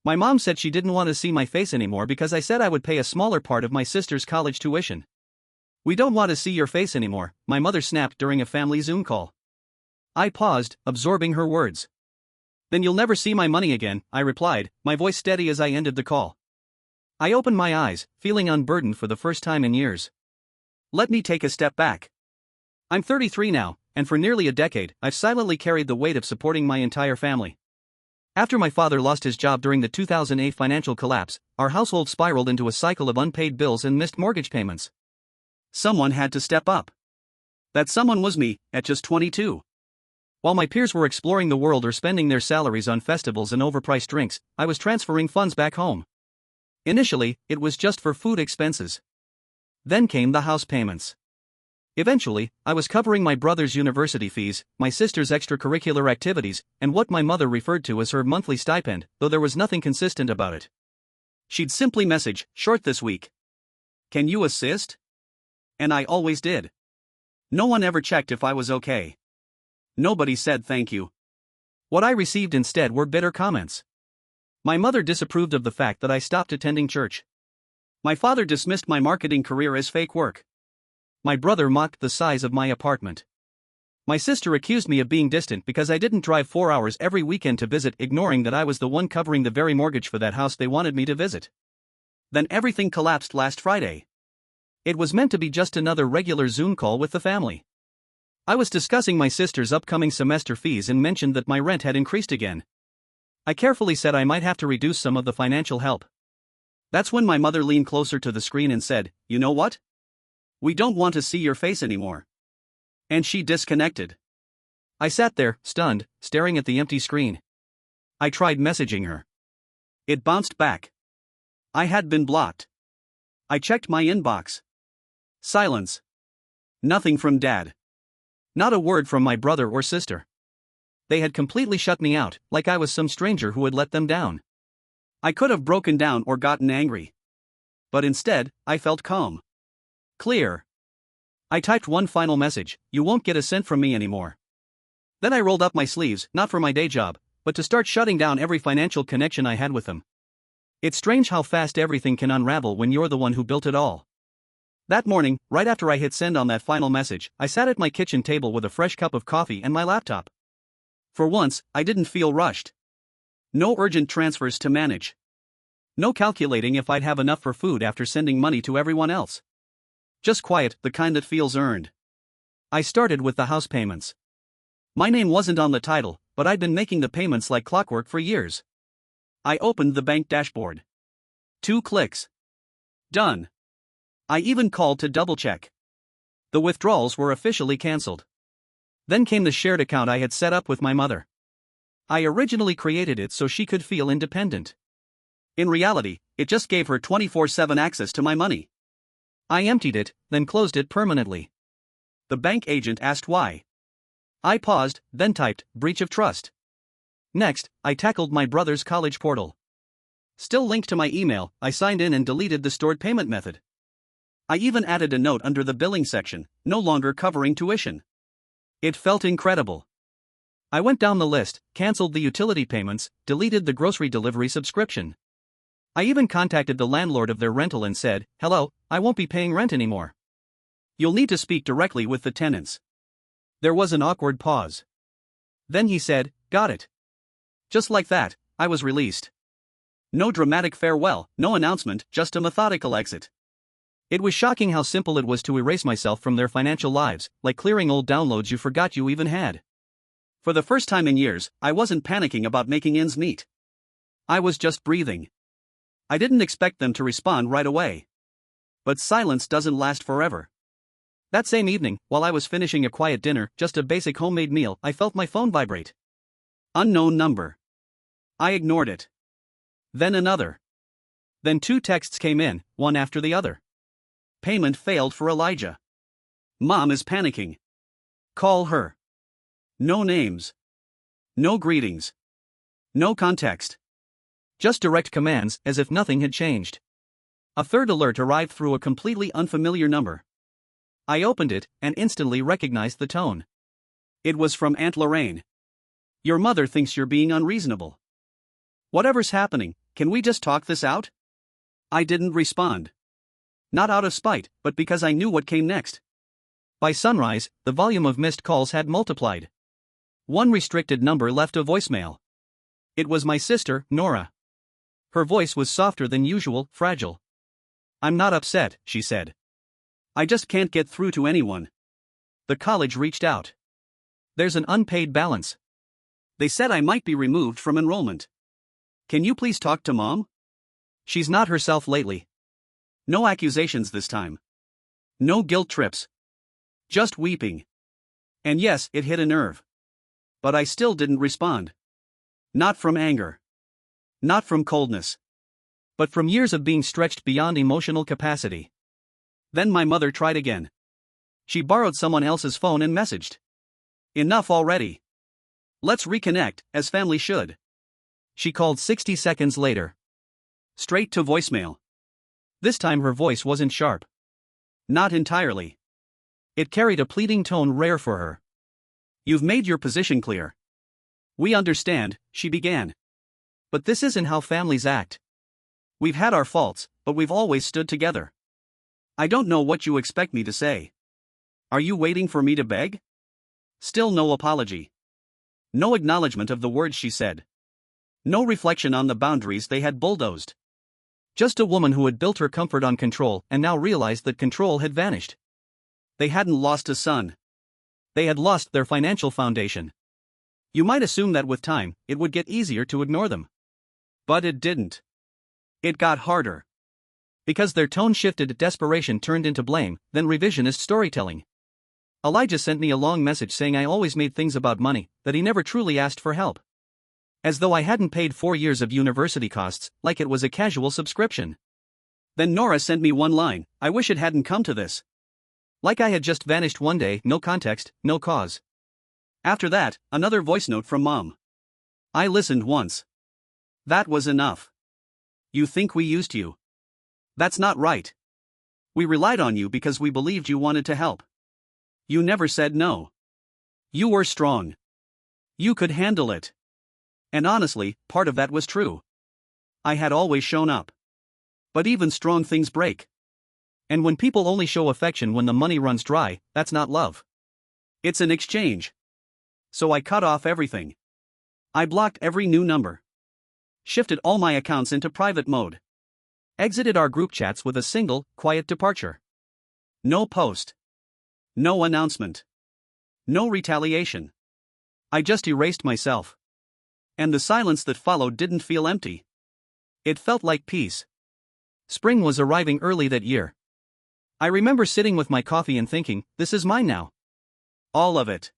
My mom said she didn't want to see my face anymore because I said I would pay a smaller part of my sister's college tuition. "We don't want to see your face anymore," my mother snapped during a family Zoom call. I paused, absorbing her words. "Then you'll never see my money again," I replied, my voice steady as I ended the call. I opened my eyes, feeling unburdened for the first time in years. Let me take a step back. I'm 33 now, and for nearly a decade, I've silently carried the weight of supporting my entire family. After my father lost his job during the 2008 financial collapse, our household spiraled into a cycle of unpaid bills and missed mortgage payments. Someone had to step up. That someone was me, at just 22. While my peers were exploring the world or spending their salaries on festivals and overpriced drinks, I was transferring funds back home. Initially, it was just for food expenses. Then came the house payments. Eventually, I was covering my brother's university fees, my sister's extracurricular activities, and what my mother referred to as her monthly stipend, though there was nothing consistent about it. She'd simply message, "Short this week. Can you assist?" And I always did. No one ever checked if I was okay. Nobody said thank you. What I received instead were bitter comments. My mother disapproved of the fact that I stopped attending church. My father dismissed my marketing career as fake work. My brother mocked the size of my apartment. My sister accused me of being distant because I didn't drive 4 hours every weekend to visit, ignoring that I was the one covering the very mortgage for that house they wanted me to visit. Then everything collapsed last Friday. It was meant to be just another regular Zoom call with the family. I was discussing my sister's upcoming semester fees and mentioned that my rent had increased again. I carefully said I might have to reduce some of the financial help. That's when my mother leaned closer to the screen and said, "You know what? We don't want to see your face anymore." And she disconnected. I sat there, stunned, staring at the empty screen. I tried messaging her. It bounced back. I had been blocked. I checked my inbox. Silence. Nothing from Dad. Not a word from my brother or sister. They had completely shut me out, like I was some stranger who had let them down. I could have broken down or gotten angry. But instead, I felt calm. Clear. I typed one final message: "You won't get a cent from me anymore." Then I rolled up my sleeves, not for my day job, but to start shutting down every financial connection I had with them. It's strange how fast everything can unravel when you're the one who built it all. That morning, right after I hit send on that final message, I sat at my kitchen table with a fresh cup of coffee and my laptop. For once, I didn't feel rushed. No urgent transfers to manage. No calculating if I'd have enough for food after sending money to everyone else. Just quiet, the kind that feels earned. I started with the house payments. My name wasn't on the title, but I'd been making the payments like clockwork for years. I opened the bank dashboard. 2 clicks. Done. I even called to double-check. The withdrawals were officially cancelled. Then came the shared account I had set up with my mother. I originally created it so she could feel independent. In reality, it just gave her 24/7 access to my money. I emptied it, then closed it permanently. The bank agent asked why. I paused, then typed, "Breach of trust." Next, I tackled my brother's college portal. Still linked to my email, I signed in and deleted the stored payment method. I even added a note under the billing section: "No longer covering tuition." It felt incredible. I went down the list, cancelled the utility payments, deleted the grocery delivery subscription. I even contacted the landlord of their rental and said, "Hello, I won't be paying rent anymore. You'll need to speak directly with the tenants." There was an awkward pause. Then he said, "Got it." Just like that, I was released. No dramatic farewell, no announcement, just a methodical exit. It was shocking how simple it was to erase myself from their financial lives, like clearing old downloads you forgot you even had. For the first time in years, I wasn't panicking about making ends meet. I was just breathing. I didn't expect them to respond right away. But silence doesn't last forever. That same evening, while I was finishing a quiet dinner, just a basic homemade meal, I felt my phone vibrate. Unknown number. I ignored it. Then another. Then 2 texts came in, one after the other. Payment failed for Elijah. Mom is panicking. Call her. No names. No greetings. No context. Just direct commands, as if nothing had changed. A third alert arrived through a completely unfamiliar number. I opened it, and instantly recognized the tone. It was from Aunt Lorraine. "Your mother thinks you're being unreasonable. Whatever's happening, can we just talk this out? I didn't respond. Not out of spite, but because I knew what came next. By sunrise, the volume of missed calls had multiplied. One restricted number left a voicemail. It was my sister, Nora. Her voice was softer than usual, fragile. "I'm not upset," she said. "I just can't get through to anyone. The college reached out. There's an unpaid balance. They said I might be removed from enrollment. Can you please talk to Mom? She's not herself lately. No accusations this time. No guilt trips. Just weeping." And yes, it hit a nerve. But I still didn't respond. Not from anger. Not from coldness. But from years of being stretched beyond emotional capacity. Then my mother tried again. She borrowed someone else's phone and messaged. "Enough already. Let's reconnect, as family should." She called 60 seconds later. Straight to voicemail. This time her voice wasn't sharp. Not entirely. It carried a pleading tone rare for her. "You've made your position clear. We understand," she began. "But this isn't how families act. We've had our faults, but we've always stood together. I don't know what you expect me to say. Are you waiting for me to beg?" Still no apology. No acknowledgement of the words she said. No reflection on the boundaries they had bulldozed. Just a woman who had built her comfort on control and now realized that control had vanished. They hadn't lost a son. They had lost their financial foundation. You might assume that with time, it would get easier to ignore them. But it didn't. It got harder. Because their tone shifted, desperation turned into blame, then revisionist storytelling. Elijah sent me a long message saying I always made things about money, that he never truly asked for help. As though I hadn't paid 4 years of university costs, like it was a casual subscription. Then Nora sent me one line, "I wish it hadn't come to this." Like I had just vanished one day, no context, no cause. After that, another voice note from Mom. I listened once. That was enough. "You think we used you? That's not right. We relied on you because we believed you wanted to help. You never said no. You were strong. You could handle it." And honestly, part of that was true. I had always shown up. But even strong things break. And when people only show affection when the money runs dry, that's not love. It's an exchange. So I cut off everything. I blocked every new number. Shifted all my accounts into private mode. Exited our group chats with a single, quiet departure. No post. No announcement. No retaliation. I just erased myself. And the silence that followed didn't feel empty. It felt like peace. Spring was arriving early that year. I remember sitting with my coffee and thinking, this is mine now. All of it.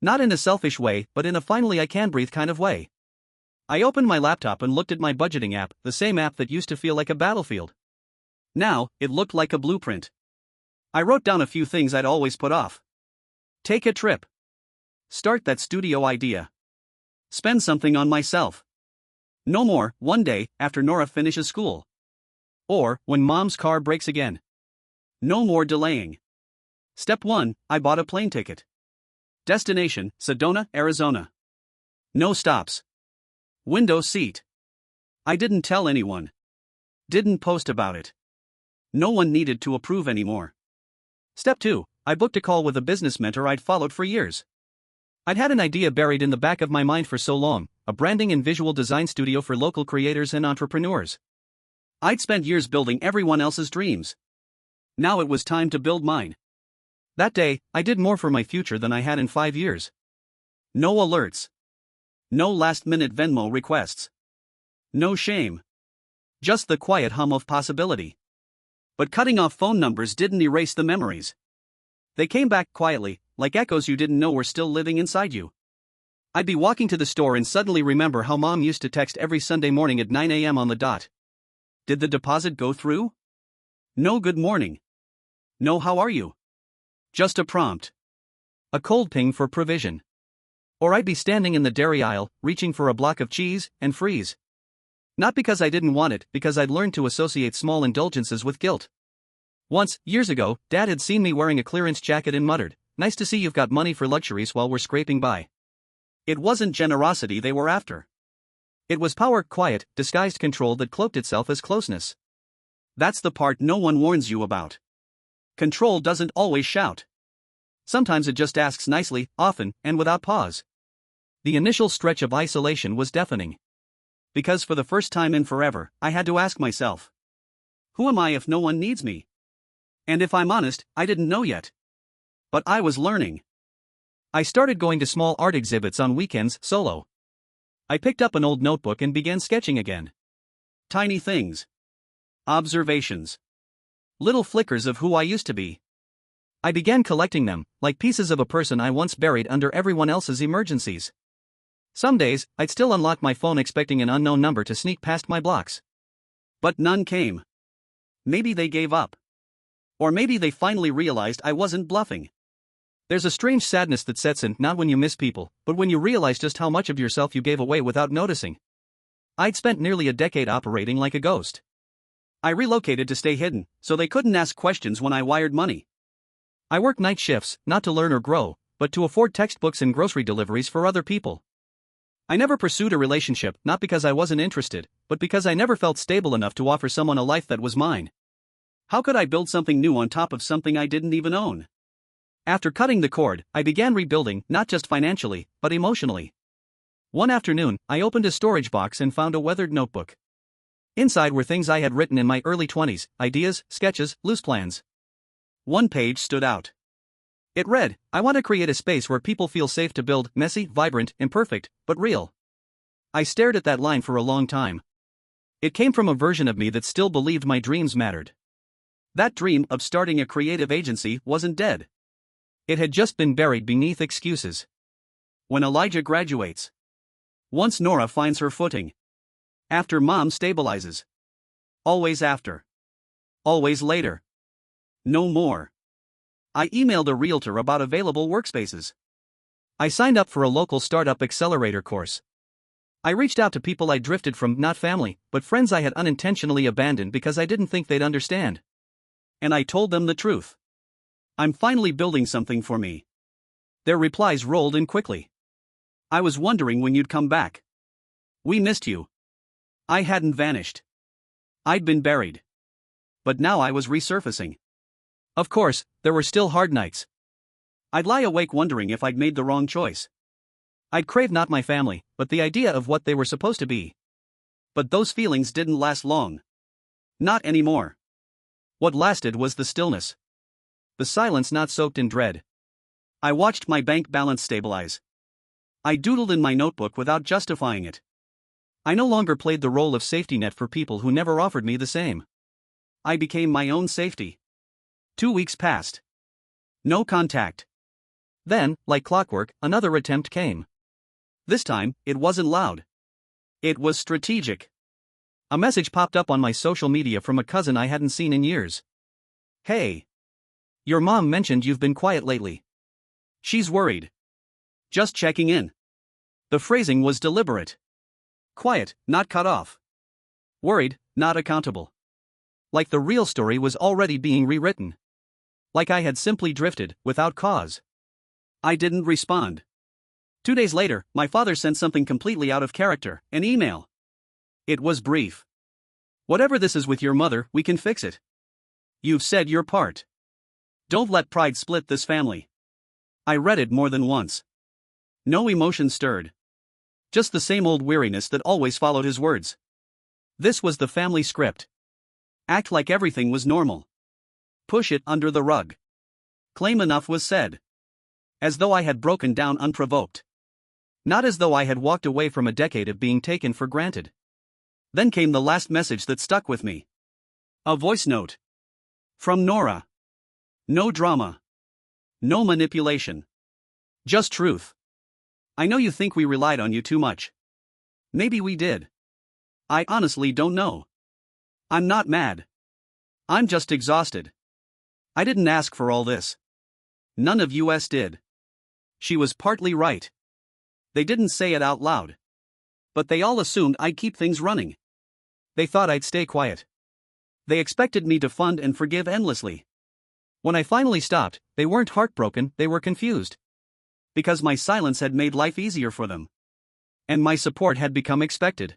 Not in a selfish way, but in a finally I can breathe kind of way. I opened my laptop and looked at my budgeting app, the same app that used to feel like a battlefield. Now, it looked like a blueprint. I wrote down a few things I'd always put off. Take a trip. Start that studio idea. Spend something on myself. No more, one day, after Nora finishes school. Or, when Mom's car breaks again. No more delaying. Step 1, I bought a plane ticket. Destination, Sedona, Arizona. No stops. Window seat. I didn't tell anyone. Didn't post about it. No one needed to approve anymore. Step 2, I booked a call with a business mentor I'd followed for years. I'd had an idea buried in the back of my mind for so long, a branding and visual design studio for local creators and entrepreneurs. I'd spent years building everyone else's dreams. Now it was time to build mine. That day, I did more for my future than I had in 5 years. No alerts. No last-minute Venmo requests. No shame. Just the quiet hum of possibility. But cutting off phone numbers didn't erase the memories. They came back quietly, like echoes you didn't know were still living inside you. I'd be walking to the store and suddenly remember how Mom used to text every Sunday morning at 9 a.m. on the dot. Did the deposit go through? No good morning. No how are you? Just a prompt. A cold ping for provision. Or I'd be standing in the dairy aisle, reaching for a block of cheese, and freeze. Not because I didn't want it, because I'd learned to associate small indulgences with guilt. Once, years ago, Dad had seen me wearing a clearance jacket and muttered, "Nice to see you've got money for luxuries while we're scraping by." It wasn't generosity they were after. It was power, quiet, disguised control that cloaked itself as closeness. That's the part no one warns you about. Control doesn't always shout. Sometimes it just asks nicely, often, and without pause. The initial stretch of isolation was deafening. Because for the first time in forever, I had to ask myself, who am I if no one needs me? And if I'm honest, I didn't know yet. But I was learning. I started going to small art exhibits on weekends, solo. I picked up an old notebook and began sketching again. Tiny things. Observations. Little flickers of who I used to be. I began collecting them, like pieces of a person I once buried under everyone else's emergencies. Some days, I'd still unlock my phone expecting an unknown number to sneak past my blocks. But none came. Maybe they gave up. Or maybe they finally realized I wasn't bluffing. There's a strange sadness that sets in, not when you miss people, but when you realize just how much of yourself you gave away without noticing. I'd spent nearly a decade operating like a ghost. I relocated to stay hidden, so they couldn't ask questions when I wired money. I worked night shifts, not to learn or grow, but to afford textbooks and grocery deliveries for other people. I never pursued a relationship, not because I wasn't interested, but because I never felt stable enough to offer someone a life that was mine. How could I build something new on top of something I didn't even own? After cutting the cord, I began rebuilding, not just financially, but emotionally. One afternoon, I opened a storage box and found a weathered notebook. Inside were things I had written in my early 20s, ideas, sketches, loose plans. One page stood out. It read, I want to create a space where people feel safe to build, messy, vibrant, imperfect, but real. I stared at that line for a long time. It came from a version of me that still believed my dreams mattered. That dream of starting a creative agency wasn't dead. It had just been buried beneath excuses. When Elijah graduates. Once Nora finds her footing. After mom stabilizes. Always after. Always later. No more. I emailed a realtor about available workspaces. I signed up for a local startup accelerator course. I reached out to people I drifted from, not family, but friends I had unintentionally abandoned because I didn't think they'd understand. And I told them the truth. I'm finally building something for me. Their replies rolled in quickly. I was wondering when you'd come back. We missed you. I hadn't vanished. I'd been buried. But now I was resurfacing. Of course, there were still hard nights. I'd lie awake wondering if I'd made the wrong choice. I'd crave not my family, but the idea of what they were supposed to be. But those feelings didn't last long. Not anymore. What lasted was the stillness. The silence not soaked in dread. I watched my bank balance stabilize. I doodled in my notebook without justifying it. I no longer played the role of safety net for people who never offered me the same. I became my own safety. 2 weeks passed. No contact. Then, like clockwork, another attempt came. This time, it wasn't loud. It was strategic. A message popped up on my social media from a cousin I hadn't seen in years. Hey. Your mom mentioned you've been quiet lately. She's worried. Just checking in. The phrasing was deliberate. Quiet, not cut off. Worried, not accountable. Like the real story was already being rewritten. Like I had simply drifted, without cause. I didn't respond. 2 days later, my father sent something completely out of character, an email. It was brief. Whatever this is with your mother, we can fix it. You've said your part. Don't let pride split this family. I read it more than once. No emotion stirred. Just the same old weariness that always followed his words. This was the family script. Act like everything was normal. Push it under the rug. Claim enough was said. As though I had broken down unprovoked. Not as though I had walked away from a decade of being taken for granted. Then came the last message that stuck with me. A voice note. From Nora. No drama. No manipulation. Just truth. I know you think we relied on you too much. Maybe we did. I honestly don't know. I'm not mad. I'm just exhausted. I didn't ask for all this. None of us did. She was partly right. They didn't say it out loud. But they all assumed I'd keep things running. They thought I'd stay quiet. They expected me to fund and forgive endlessly. When I finally stopped, they weren't heartbroken, they were confused. Because my silence had made life easier for them. And my support had become expected.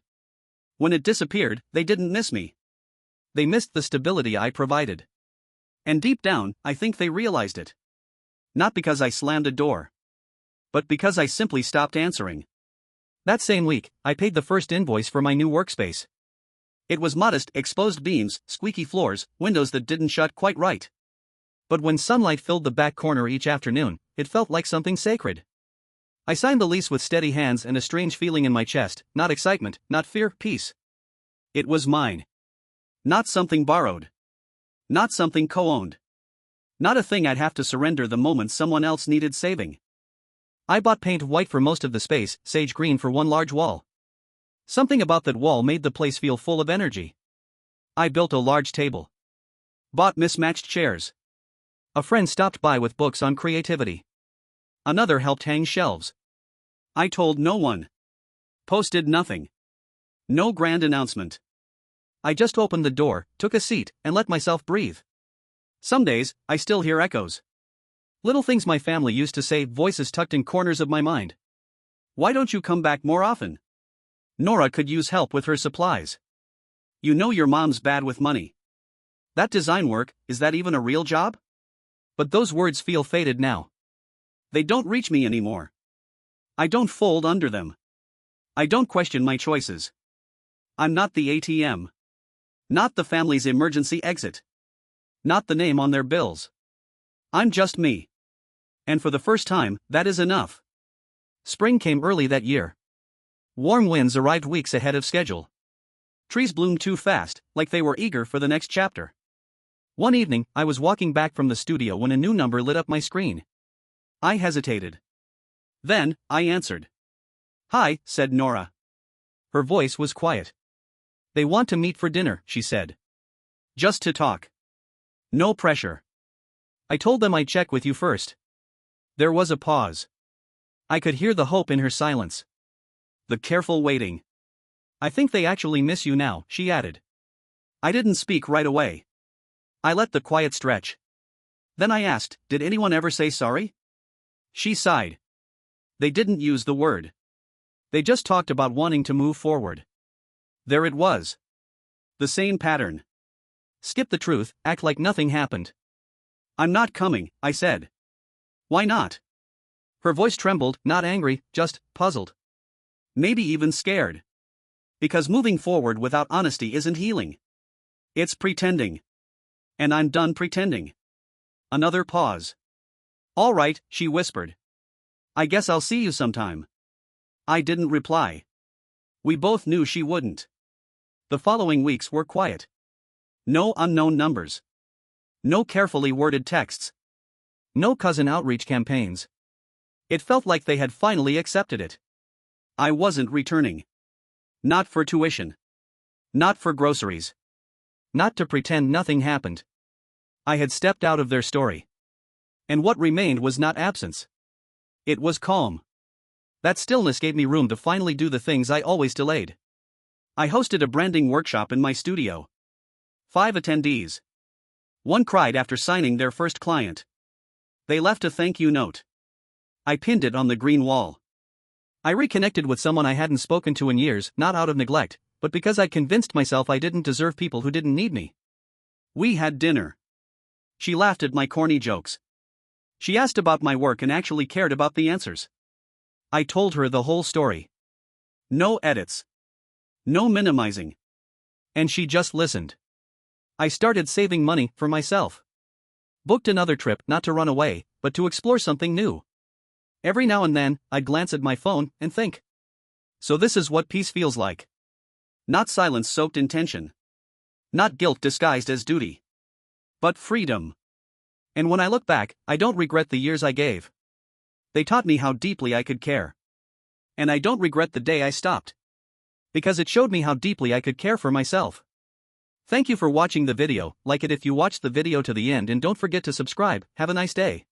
When it disappeared, they didn't miss me. They missed the stability I provided. And deep down, I think they realized it. Not because I slammed a door, but because I simply stopped answering. That same week, I paid the first invoice for my new workspace. It was modest, exposed beams, squeaky floors, windows that didn't shut quite right. But when sunlight filled the back corner each afternoon, it felt like something sacred. I signed the lease with steady hands and a strange feeling in my chest, not excitement, not fear, peace. It was mine. Not something borrowed. Not something co-owned. Not a thing I'd have to surrender the moment someone else needed saving. I bought paint white for most of the space, sage green for one large wall. Something about that wall made the place feel full of energy. I built a large table. Bought mismatched chairs. A friend stopped by with books on creativity. Another helped hang shelves. I told no one. Posted nothing. No grand announcement. I just opened the door, took a seat, and let myself breathe. Some days, I still hear echoes. Little things my family used to say, voices tucked in corners of my mind. Why don't you come back more often? Nora could use help with her supplies. You know your mom's bad with money. That design work, is that even a real job? But those words feel faded now. They don't reach me anymore. I don't fold under them. I don't question my choices. I'm not the ATM. Not the family's emergency exit. Not the name on their bills. I'm just me. And for the first time, that is enough. Spring came early that year. Warm winds arrived weeks ahead of schedule. Trees bloomed too fast, like they were eager for the next chapter. One evening, I was walking back from the studio when a new number lit up my screen. I hesitated. Then, I answered. Hi, said Nora. Her voice was quiet. They want to meet for dinner, she said. Just to talk. No pressure. I told them I'd check with you first. There was a pause. I could hear the hope in her silence. The careful waiting. I think they actually miss you now, she added. I didn't speak right away. I let the quiet stretch. Then I asked, did anyone ever say sorry? She sighed. They didn't use the word. They just talked about wanting to move forward. There it was. The same pattern. Skip the truth, act like nothing happened. I'm not coming, I said. Why not? Her voice trembled, not angry, just puzzled. Maybe even scared. Because moving forward without honesty isn't healing. It's pretending. And I'm done pretending. Another pause. All right, she whispered. I guess I'll see you sometime. I didn't reply. We both knew she wouldn't. The following weeks were quiet. No unknown numbers. No carefully worded texts. No cousin outreach campaigns. It felt like they had finally accepted it. I wasn't returning. Not for tuition. Not for groceries. Not to pretend nothing happened. I had stepped out of their story. And what remained was not absence. It was calm. That stillness gave me room to finally do the things I always delayed. I hosted a branding workshop in my studio. 5 attendees. One cried after signing their first client. They left a thank you note. I pinned it on the green wall. I reconnected with someone I hadn't spoken to in years, not out of neglect, but because I'd convinced myself I didn't deserve people who didn't need me. We had dinner. She laughed at my corny jokes. She asked about my work and actually cared about the answers. I told her the whole story. No edits. No minimizing. And she just listened. I started saving money for myself. Booked another trip, not to run away, but to explore something new. Every now and then, I'd glance at my phone and think. So this is what peace feels like. Not silence soaked in tension. Not guilt disguised as duty. But freedom. And when I look back, I don't regret the years I gave. They taught me how deeply I could care. And I don't regret the day I stopped. Because it showed me how deeply I could care for myself. Thank you for watching the video, like it if you watched the video to the end and don't forget to subscribe. Have a nice day.